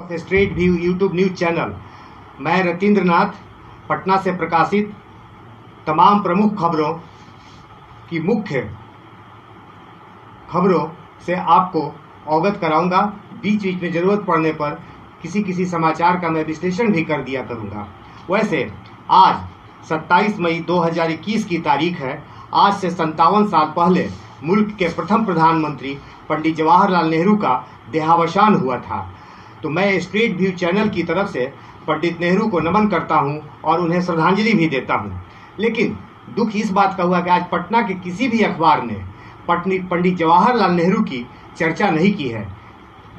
Of straight view YouTube news channel. मैं रतीन्द्र नाथ पटना से प्रकाशित तमाम प्रमुख खबरों की मुख्य खबरों से आपको अवगत कराऊंगा। बीच बीच में ज़रूरत पड़ने पर किसी समाचार का मैं विश्लेषण भी कर दिया करूंगा। वैसे आज 27 मई 2021 की तारीख है। आज से 57 साल पहले मुल्क के प्रथम प्रधानमंत्री पंडित जवाहरलाल नेहरू का देहावसान हुआ था। तो मैं स्ट्रेट व्यू चैनल की तरफ से पंडित नेहरू को नमन करता हूं और उन्हें श्रद्धांजलि भी देता हूं। लेकिन दुख इस बात का हुआ कि आज पटना के किसी भी अखबार ने पंडित जवाहरलाल नेहरू की चर्चा नहीं की है।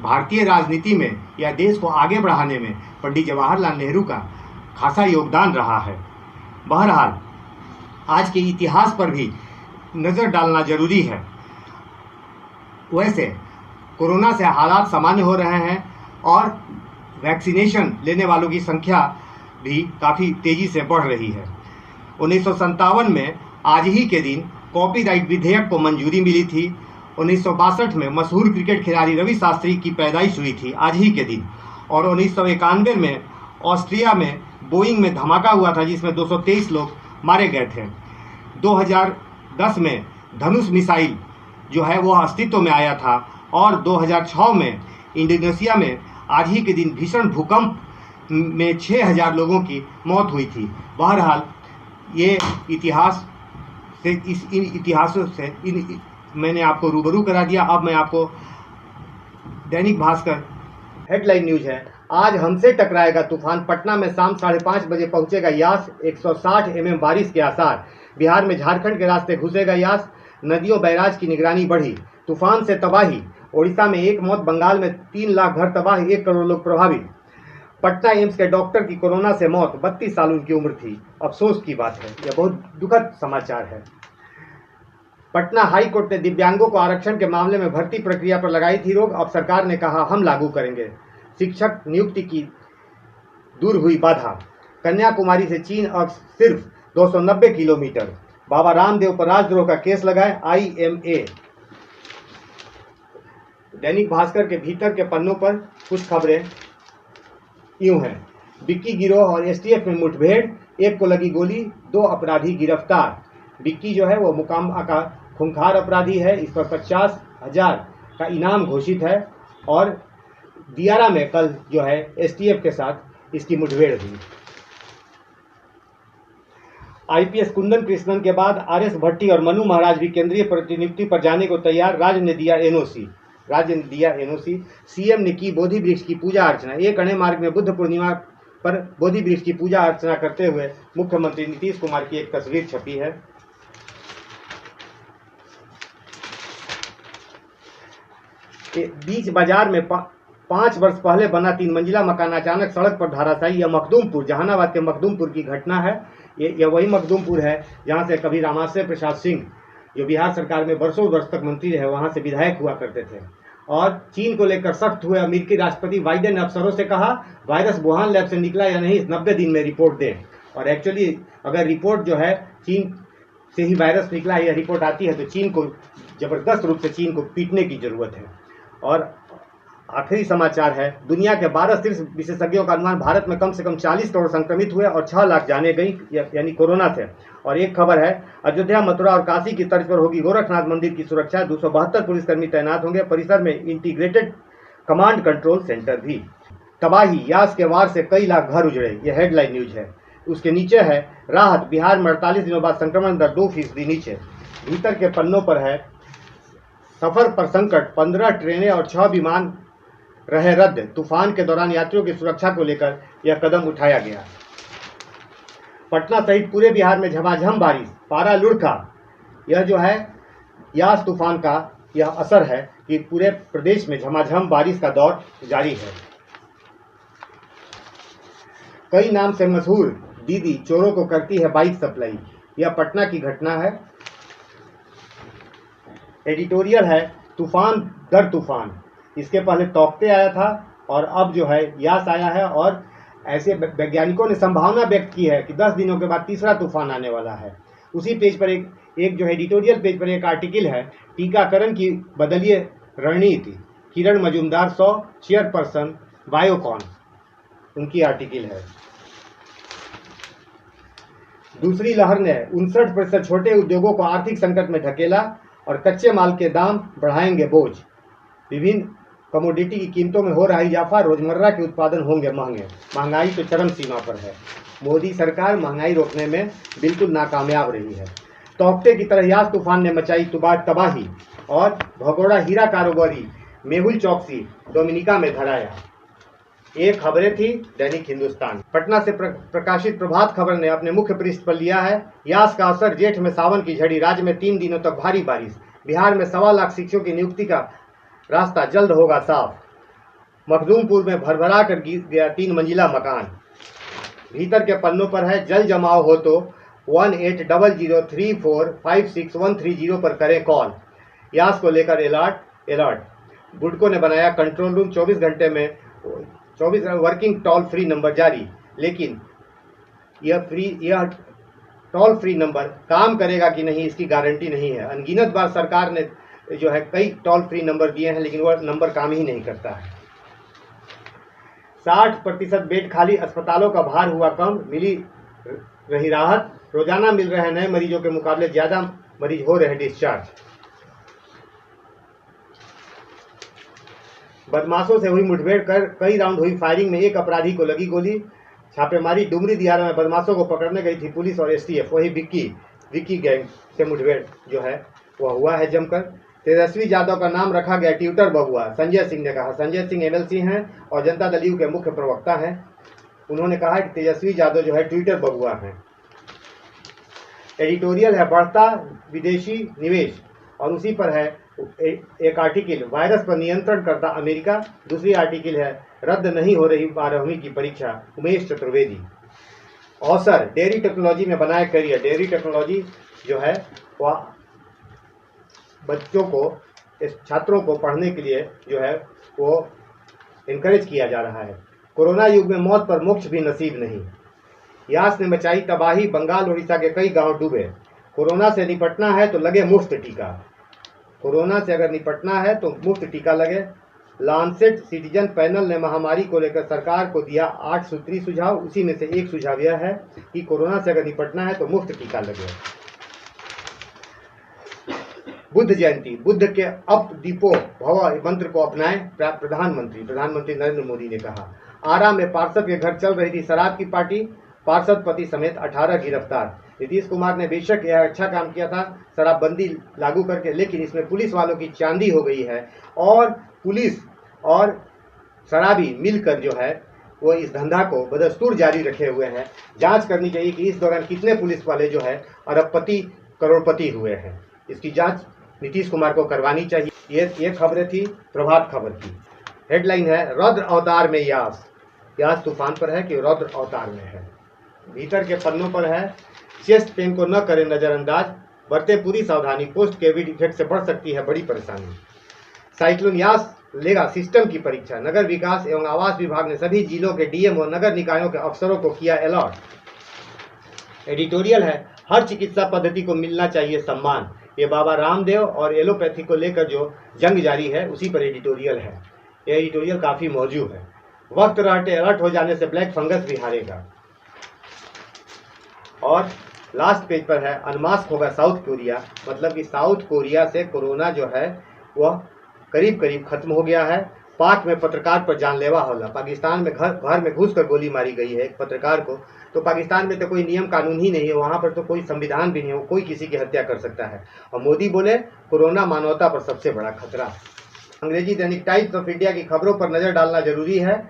भारतीय राजनीति में या देश को आगे बढ़ाने में पंडित जवाहरलाल नेहरू का खासा योगदान रहा है। बहरहाल आज के इतिहास पर भी नज़र डालना जरूरी है। वैसे कोरोना से हालात सामान्य हो रहे हैं और वैक्सीनेशन लेने वालों की संख्या भी काफ़ी तेज़ी से बढ़ रही है। 1957 में आज ही के दिन कॉपीराइट विधेयक को मंजूरी मिली थी। 1962 में मशहूर क्रिकेट खिलाड़ी रवि शास्त्री की पैदाइश हुई थी आज ही के दिन। और 1991 में ऑस्ट्रिया में बोइंग में धमाका हुआ था जिसमें 223 लोग मारे गए थे। 2010 में धनुष मिसाइल जो है वो अस्तित्व में आया था और 2006 में इंडोनेशिया में आज ही के दिन भीषण भूकंप में 6000 लोगों की मौत हुई थी। बहरहाल ये इतिहास से इन इतिहासों से मैंने आपको रूबरू करा दिया। अब मैं आपको दैनिक भास्कर हेडलाइन न्यूज है। आज हमसे टकराएगा तूफान, पटना में शाम 5:30 बजे पहुंचेगा यास, 160 mm बारिश के आसार। बिहार में झारखंड के रास्ते घुसेगा यास, नदियों बैराज की निगरानी बढ़ी। तूफान से तबाही, ओडिशा में 1 मौत, बंगाल में 3 लाख घर तबाह, 1 करोड़ लोग प्रभावित। पटना एम्स के डॉक्टर की कोरोना से मौत, 32 साल उनकी उम्र थी। अफसोस की बात है, यह बहुत दुखद समाचार है। पटना हाई कोर्ट ने दिव्यांगों को आरक्षण के मामले में भर्ती प्रक्रिया पर लगाई थी रोक। अब सरकार ने कहा हम लागू करेंगे। शिक्षक नियुक्ति की दूर हुई बाधा। कन्याकुमारी से चीन अब सिर्फ 290 किलोमीटर। बाबा रामदेव पर राजद्रोह का केस लगाए IMA। दैनिक भास्कर के भीतर के पन्नों पर कुछ खबरें यूं हैं। बिक्की गिरोह और STF में मुठभेड़, 1 को लगी गोली, 2 अपराधी गिरफ्तार। बिक्की जो है वो मुकामा का खूंखार अपराधी है। इस पर 50,000 का इनाम घोषित है। और दियारा में कल जो है STF के साथ इसकी मुठभेड़ हुई। IPS कुंदन कृष्णन के बाद RS भट्टी और मनु महाराज भी केंद्रीय प्रतिनियुक्ति पर जाने को तैयार। राज्य ने दिया NOC। CM ने की बोधि वृक्ष की पूजा अर्चना। एक अणे मार्ग में बुद्ध पूर्णिमा पर बोधि वृक्ष की पूजा अर्चना करते हुए मुख्यमंत्री नीतीश कुमार की एक तस्वीर छपी है। बीच बाजार में 5 वर्ष पहले बना 3 मंजिला मकान अचानक सड़क पर धराशायी। यह मखदूमपुर, जहानाबाद के मखदूमपुर की घटना है। यह वही मखदूमपुर है जहां से कभी रामाश्रय प्रसाद सिंह जो बिहार सरकार में वर्षों वर्ष तक मंत्री रहे वहां से विधायक हुआ करते थे। और चीन को लेकर सख्त हुए अमेरिकी राष्ट्रपति बाइडेन ने अफसरों से कहा वायरस वुहान लैब से निकला या नहीं 90 दिन में रिपोर्ट दें। और एक्चुअली अगर रिपोर्ट जो है चीन से ही वायरस निकला यह रिपोर्ट आती है तो चीन को जबरदस्त रूप से चीन को पीटने की जरूरत है। और आखिरी समाचार है, दुनिया के 12 शीर्ष विशेषज्ञों का अनुमान भारत में कम से कम 40 करोड़ संक्रमित हुए और 6 लाख जाने गई यानी कोरोना से। और एक खबर है, अयोध्या, मथुरा और काशी की तर्ज पर होगी गोरखनाथ मंदिर की सुरक्षा। 272 पुलिसकर्मी तैनात होंगे। परिसर में इंटीग्रेटेड कमांड कंट्रोल सेंटर भी। तबाही, यास के वार से कई लाख घर उजड़े, यह हेडलाइन न्यूज है। उसके नीचे है राहत, बिहार में 48 दिनों बाद संक्रमण दर 2% नीचे। भीतर के पन्नों पर है सफर पर संकट, 15 ट्रेनें और 6 विमान रहे रद्द। तूफान के दौरान यात्रियों की सुरक्षा को लेकर यह कदम उठाया गया। पटना सहित पूरे बिहार में झमाझम बारिश, पारा लुढ़का। यह जो है यास तूफान का यह असर है कि पूरे प्रदेश में झमाझम बारिश का दौर जारी है। कई नाम से मशहूर दीदी चोरों को करती है बाइक सप्लाई। यह पटना की घटना है। एडिटोरियल है तूफान दर तूफान। इसके पहले तौकते आया था और अब जो है यास आया है। और ऐसे वैज्ञानिकों ने संभावना व्यक्त की है कि 10 दिनों के बाद तीसरा तूफान आने वाला है। उसी पेज पर एक जो एडिटोरियल पेज पर एक आर्टिकल है, टीकाकरण की बदलिए रणनीति। किरण मजूमदार 100, चेयरपर्सन बायोकॉन, उनकी आर्टिकल है। दूसरी लहर ने 59% छोटे उद्योगों को आर्थिक संकट में ढकेला और कच्चे माल के दाम बढ़ाएंगे बोझ। विभिन्न कमोडिटी की कीमतों में हो रहा इजाफा, रोजमर्रा के उत्पादन होंगे महंगे। महंगाई तो चरम सीमा पर है। मोदी सरकार महंगाई रोकने में बिल्कुल नाकामयाब रही है। तोहफते की तरह यास तूफान ने मचाई तबाही और भगोड़ा हीरा कारोबारी मेहुल चौकसी डोमिनिका में धराया। ये खबरें थी दैनिक हिंदुस्तान। पटना से प्रकाशित प्रभात खबर ने अपने मुख्य पृष्ठ पर लिया है, यास का असर, जेठ में सावन की झड़ी, राज्य में 3 दिनों तक भारी बारिश, बिहार में 1.25 लाख शिक्षकों की नियुक्ति का रास्ता जल्द होगा साफ, मखदूमपुर में भरभरा कर गिर गया 3 मंजिला मकान। भीतर के पन्नों पर है, जल जमाव हो तो 1800345613 पर करें कॉल। यास को लेकर अलर्ट। बुडको ने बनाया कंट्रोल रूम, 24 घंटे में 24 वर्किंग टोल फ्री नंबर जारी, लेकिन यह टोल फ्री नंबर काम करेगा कि नहीं इसकी गारंटी नहीं है। अनगिनत बार सरकार ने जो है कई टोल फ्री नंबर दिए हैं, लेकिन वह नंबर काम ही नहीं करता है। 60% बेड खाली, अस्पतालों का भार हुआ कम, मिली रही राहत, रोजाना मिल रहे नए मरीजों के मुकाबले ज्यादा मरीज हो रहे डिस्चार्ज। बदमाशों से हुई मुठभेड़, कर कई राउंड हुई फायरिंग में एक अपराधी को लगी गोली। छापेमारी डुमरी दियारा में बदमाशों को पकड़ने गई थी पुलिस और एसटीएफ। वही विक्की गैंग से मुठभेड़ जो है वह हुआ है जमकर। तेजस्वी यादव का नाम रखा गया ट्विटर बबुआ, संजय सिंह ने कहा। संजय सिंह एमएलसी हैं और जनता दल यू के मुख्य प्रवक्ता हैं। उन्होंने कहा कि तेजस्वी यादव जो है ट्विटर बबुआ हैं। एडिटोरियल है, बढ़ता विदेशी निवेश, और उसी पर है एक आर्टिकल, वायरस पर नियंत्रण करता अमेरिका। दूसरी आर्टिकल है, रद्द नहीं हो रही 12वीं की परीक्षा, उमेश चतुर्वेदी। अवसर, डेयरी टेक्नोलॉजी में बनाए करियर। डेयरी टेक्नोलॉजी जो है वह बच्चों को, छात्रों को पढ़ने के लिए जो है वो इनकरेज किया जा रहा है। कोरोना युग में मौत पर मोक्ष भी नसीब नहीं। यास ने मचाई तबाही, बंगाल उड़ीसा के कई गांव डूबे। कोरोना से निपटना है तो लगे मुफ्त टीका। कोरोना से अगर निपटना है तो मुफ्त टीका लगे। लांसेट सिटीजन पैनल ने महामारी को लेकर सरकार को दिया 8 सूत्री सुझाव। उसी में से एक सुझाव यह है कि कोरोना से अगर निपटना है तो मुफ्त टीका लगे। बुद्ध जयंती, बुद्ध के अप दीपो भव मंत्र को अपनाएं प्रधानमंत्री नरेंद्र मोदी ने कहा। आरा में पार्षद के घर चल रही थी शराब की पार्टी, पार्षद पति समेत 18 गिरफ्तार। नीतीश कुमार ने बेशक यह अच्छा काम किया था शराबबंदी लागू करके, लेकिन इसमें पुलिस वालों की चांदी हो गई है और पुलिस और शराबी मिलकर जो है वो इस धंधा को बदस्तूर जारी रखे हुए हैं। जांच करनी चाहिए कि इस दौरान कितने पुलिस वाले जो है अरबपति करोड़पति हुए हैं। इसकी जांच नीतीश कुमार को करवानी चाहिए। ये खबरें थी प्रभात खबर की। हेडलाइन है, रौद्र अवतार में यास तूफान पर है कि रौद्र अवतार में है। भीतर के पन्नों पर है, चेस्ट पेन को न करें नजरअंदाज, बरते पूरी सावधानी, पोस्ट कोविड इफेक्ट से बढ़ सकती है बड़ी परेशानी। साइक्लोन यास लेगा सिस्टम की परीक्षा। नगर विकास एवं आवास विभाग ने सभी जिलों के डीएम और नगर निकायों के अफसरों को किया अलर्ट। एडिटोरियल है, हर चिकित्सा पद्धति को मिलना चाहिए सम्मान। ये बाबा रामदेव और एलोपैथी को लेकर जो जंग जारी है उसी पर एडिटोरियल है। ये एडिटोरियल काफी मौजूद है। वक्त रहते अलर्ट हो जाने से ब्लैक फंगस भी हारेगा। और लास्ट पेज पर है, अनमास्क होगा साउथ कोरिया, मतलब कि साउथ कोरिया से कोरोना जो है वह करीब करीब खत्म हो गया है। पाक में पत्रकार पर जानलेवा हमला, पाकिस्तान में घर में घुसकर गोली मारी गई है एक पत्रकार को। तो पाकिस्तान में तो कोई नियम कानून ही नहीं है, वहाँ पर तो कोई संविधान भी नहीं है, कोई किसी की हत्या कर सकता है। और मोदी बोले कोरोना मानवता पर सबसे बड़ा खतरा। अंग्रेजी दैनिक टाइम्स ऑफ इंडिया की खबरों पर नजर डालना जरूरी है।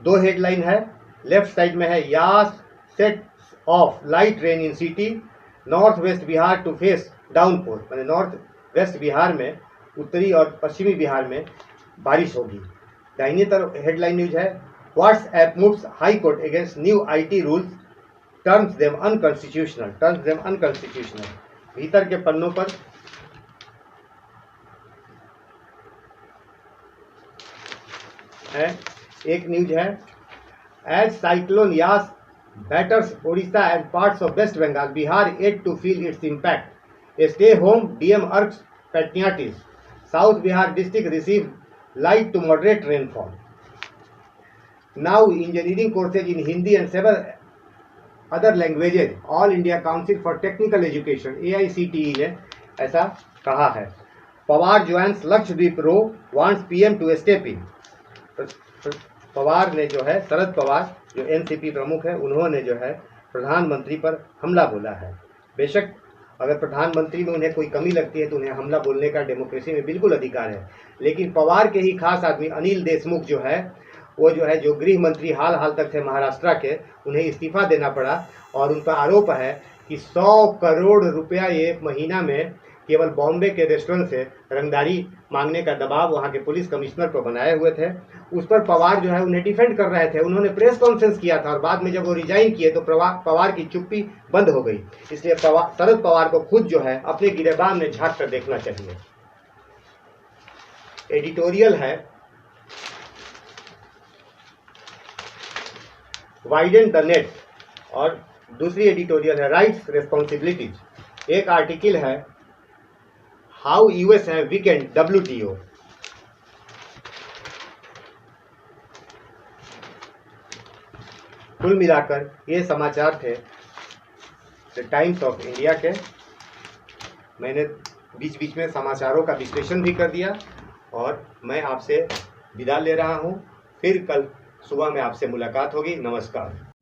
2 हेडलाइन है, लेफ्ट साइड में है, Yaas set of light rain in city, north west Bihar to face downpour, मैंने नॉर्थ वेस्ट बिहार में, उत्तरी और पश्चिमी बिहार में बारिश होगी। दाहिनी तरफ हेडलाइन न्यूज है, WhatsApp moves high court against new IT rules, terms them unconstitutional. भीतर के पन्नों पर है एक न्यूज है, as cyclone Yaas batters Odisha and parts of West Bengal, Bihar yet to feel its impact. A stay home, DM urges patriotism. South Bihar district receive light to moderate rainfall. Now engineering courses in Hindi and seven other languages, All India Council for Technical Education AICTE ने ऐसा कहा है। Pawar joins Lakshadweep row, wants PM to step in. Pawar ने जो है, शरद पवार जो NCP प्रमुख है, उन्होंने जो है प्रधानमंत्री पर हमला बोला है। बेशक अगर प्रधानमंत्री में उन्हें कोई कमी लगती है तो उन्हें हमला बोलने का डेमोक्रेसी में बिल्कुल अधिकार है, लेकिन पवार के ही खास आदमी अनिल देशमुख जो है, वो जो है, जो गृह मंत्री हाल तक थे महाराष्ट्र के, उन्हें इस्तीफा देना पड़ा और उन पर आरोप है कि 100 करोड़ रुपया एक महीना में केवल बॉम्बे के रेस्टोरेंट से रंगदारी मांगने का दबाव वहाँ के पुलिस कमिश्नर पर बनाए हुए थे। उस पर पवार जो है उन्हें डिफेंड कर रहे थे। उन्होंने प्रेस कॉन्फ्रेंस किया था और बाद में जब वो रिजाइन किए तो पवार की चुप्पी बंद हो गई। इसलिए शरद पवार को खुद जो है अपने गिरेबान में झांक कर देखना चाहिए। एडिटोरियल है वाइडन द नेट और दूसरी एडिटोरियल है राइट्स रेस्पॉन्सिबिलिटीज। एक आर्टिकल है हाउ US है वीकेंड WTO। कुल मिलाकर ये समाचार थे द टाइम्स ऑफ इंडिया के। मैंने बीच बीच में समाचारों का विश्लेषण भी कर दिया और मैं आपसे विदा ले रहा हूँ। फिर कल सुबह में आपसे मुलाकात होगी। नमस्कार।